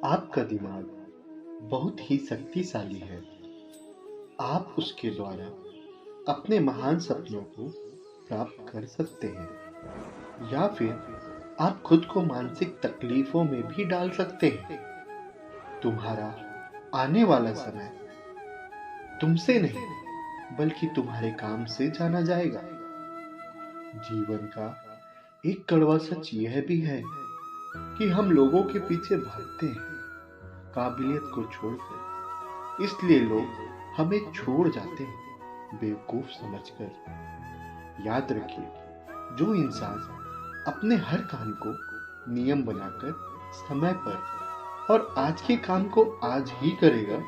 आपका दिमाग बहुत ही शक्तिशाली है। आप उसके द्वारा अपने महान सपनों को प्राप्त कर सकते हैं या फिर आप खुद को मानसिक तकलीफों में भी डाल सकते हैं। तुम्हारा आने वाला समय तुमसे नहीं बल्कि तुम्हारे काम से जाना जाएगा। जीवन का एक कड़वा सच यह भी है कि हम लोगों के पीछे भागते हैं काबिलियत को छोड़कर। इसलिए लोग हमें छोड़ जाते हैं बेवकूफ समझकर। याद रखिए, जो इंसान अपने हर काम को नियम बनाकर समय पर और आज के काम को आज ही करेगा,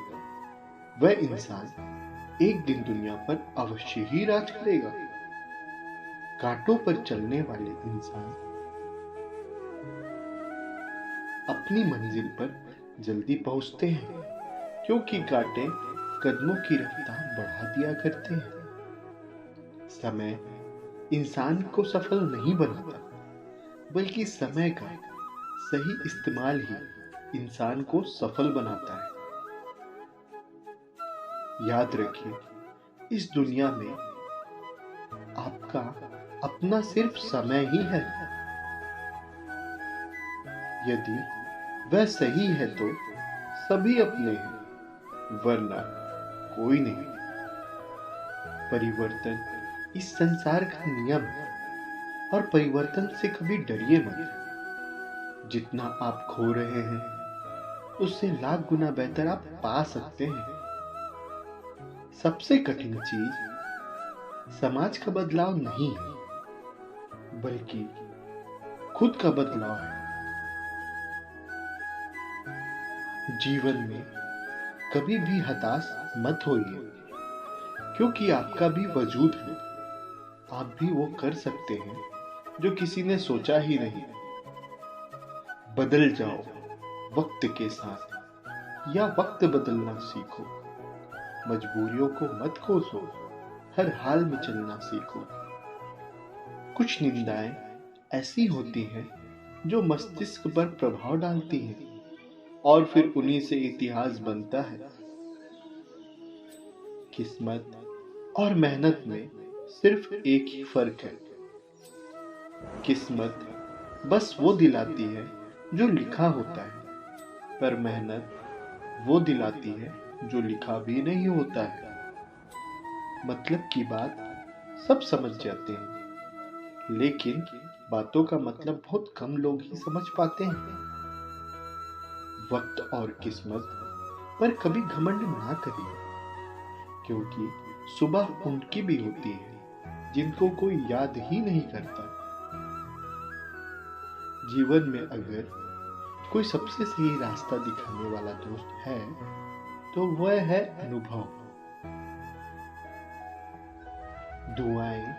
वह इंसान एक दिन दुनिया पर अवश्य ही राज करेगा। कांटों पर चलने वाले इंसान अपनी मंजिल पर जल्दी पहुंचते हैं क्योंकि कांटे कदमों की रफ्तार बढ़ा दिया करते हैं। समय इंसान को सफल नहीं बनाता, बल्कि समय का सही इस्तेमाल ही इंसान को सफल बनाता है। याद रखिए, इस दुनिया में आपका अपना सिर्फ समय ही है। यदि वह सही है तो सभी अपने हैं, वरना कोई नहीं। परिवर्तन इस संसार का नियम है और परिवर्तन से कभी डरिए मत। जितना आप खो रहे हैं उससे लाख गुना बेहतर आप पा सकते हैं। सबसे कठिन चीज समाज का बदलाव नहीं है, बल्कि खुद का बदलाव है। जीवन में कभी भी हताश मत होइए, क्योंकि आपका भी वजूद है। आप भी वो कर सकते हैं जो किसी ने सोचा ही नहीं। बदल जाओ वक्त के साथ या वक्त बदलना सीखो। मजबूरियों को मत कोसो, हर हाल में चलना सीखो। कुछ निंदाएं ऐसी होती हैं जो मस्तिष्क पर प्रभाव डालती हैं और फिर उन्हीं से इतिहास बनता है। किस्मत और मेहनत में सिर्फ एक ही फर्क है। किस्मत बस वो दिलाती है जो लिखा होता है, पर मेहनत वो दिलाती है जो लिखा भी नहीं होता है। मतलब की बात सब समझ जाते हैं, लेकिन बातों का मतलब बहुत कम लोग ही समझ पाते हैं। वक्त और किस्मत पर कभी घमंड ना करिए, क्योंकि सुबह उनकी भी होती है जिनको कोई याद ही नहीं करता। जीवन में अगर कोई सबसे सही रास्ता दिखाने वाला दोस्त है तो वह है अनुभव। दुआएं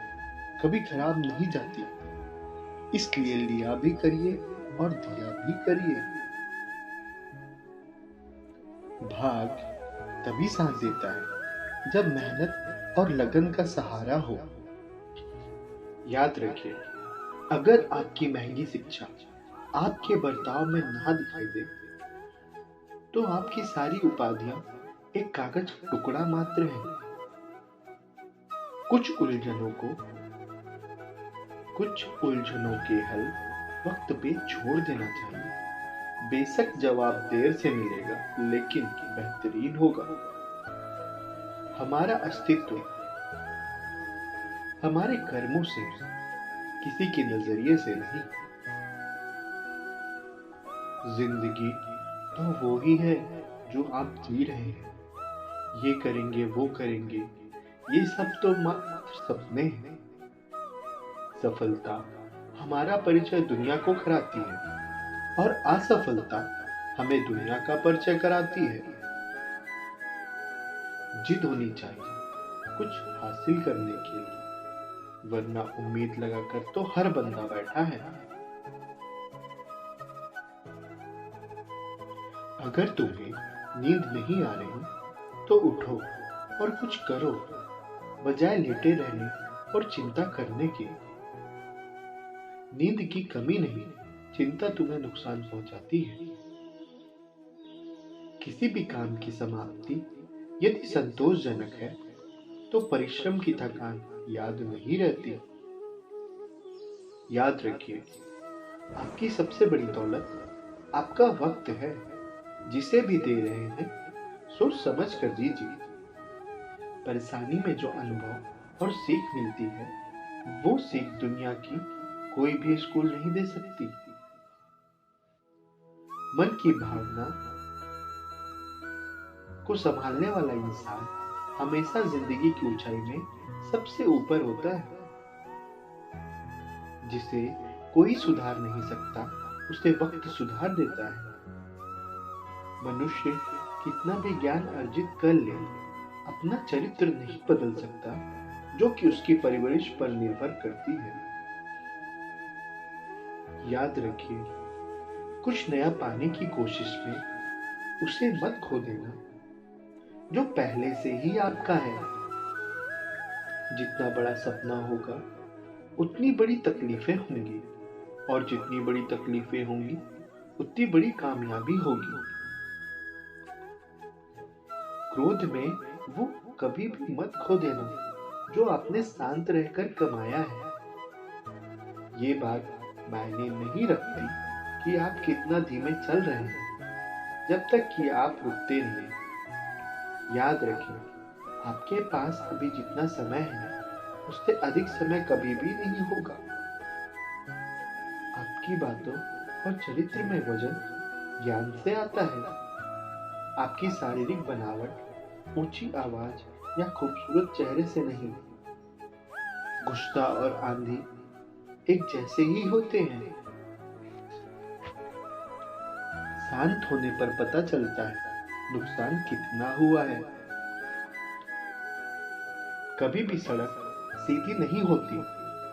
कभी खराब नहीं जाती, इसलिए लिया भी करिए और दिया भी करिए। भाग तभी साथ देता है जब मेहनत और लगन का सहारा हो। याद रखिए, अगर आपकी महंगी शिक्षा आपके बर्ताव में ना दिखाई दे, तो आपकी सारी उपाधियां एक कागज का टुकड़ा मात्र है। कुछ उलझनों के हल वक्त पे छोड़ देना चाहिए। बेशक जवाब देर से मिलेगा, लेकिन बेहतरीन होगा। हमारा अस्तित्व हमारे कर्मों से, किसी के नजरिए से नहीं। जिंदगी तो वो ही है जो आप जी रहे हैं। ये करेंगे वो करेंगे, ये सब तो मात्र सपने हैं। सफलता हमारा परिचय दुनिया को कराती है और असफलता हमें दुनिया का परिचय कराती है। जिद होनी चाहिए कुछ हासिल करने के लिए, वरना उम्मीद लगाकर तो हर बंदा बैठा है। अगर तुम्हें नींद नहीं आ रही तो उठो और कुछ करो, बजाय लेटे रहने और चिंता करने के। नींद की कमी नहीं, चिंता तुम्हें नुकसान पहुंचाती है। किसी भी काम की समाप्ति यदि संतोषजनक है तो परिश्रम की थकान याद नहीं रहती। याद रखिए, आपकी सबसे बड़ी दौलत आपका वक्त है। जिसे भी दे रहे हैं सोच समझ कर दीजिए। परेशानी में जो अनुभव और सीख मिलती है वो सीख दुनिया की कोई भी स्कूल नहीं दे सकती। मन की भावना को संभालने वाला इंसान हमेशा जिंदगी की ऊंचाई में सबसे ऊपर होता है। जिसे कोई सुधार नहीं सकता उसे वक्त सुधार देता है। मनुष्य कितना भी ज्ञान अर्जित कर ले, अपना चरित्र नहीं बदल सकता, जो कि उसकी परवरिश पर निर्भर करती है। याद रखिए, कुछ नया पाने की कोशिश में उसे मत खो देना जो पहले से ही आपका है। जितना बड़ा सपना होगा उतनी बड़ी तकलीफें होंगी, और जितनी बड़ी तकलीफें होंगी उतनी बड़ी कामयाबी होगी। क्रोध में वो कभी भी मत खो देना जो आपने शांत रहकर कमाया है। ये बात मायने नहीं रखती कि आप कितना धीमे चल रहे हैं, जब तक कि आप रुकते नहीं। याद रखें, आपके पास अभी जितना समय है उससे अधिक समय कभी भी नहीं होगा। आपकी बातों और चरित्र में वजन ज्ञान से आता है। आपकी शारीरिक बनावट ऊंची आवाज या खूबसूरत चेहरे से नहीं। गुस्सा और आंधी एक जैसे ही होते हैं। शांत होने पर पता चलता है नुकसान कितना हुआ है। कभी भी सड़क सीधी नहीं होती,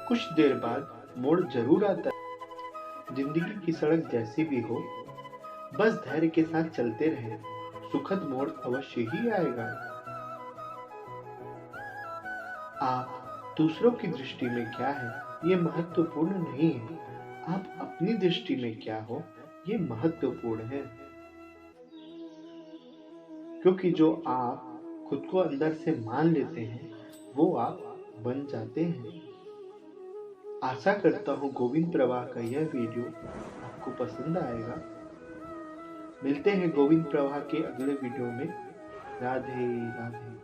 कुछ देर बाद मोड़ जरूर आता है। जिंदगी की सड़क जैसी भी हो, बस धैर्य के साथ चलते रहे, सुखद मोड़ अवश्य ही आएगा। आप दूसरों की दृष्टि में क्या है ये महत्वपूर्ण नहीं है, आप अपनी दृष्टि में क्या हो ये महत्वपूर्ण है। क्योंकि जो आप खुद को अंदर से मान लेते हैं वो आप बन जाते हैं। आशा करता हूँ गोविंद प्रवाह का यह वीडियो आपको पसंद आएगा। मिलते हैं गोविंद प्रवाह के अगले वीडियो में। राधे राधे।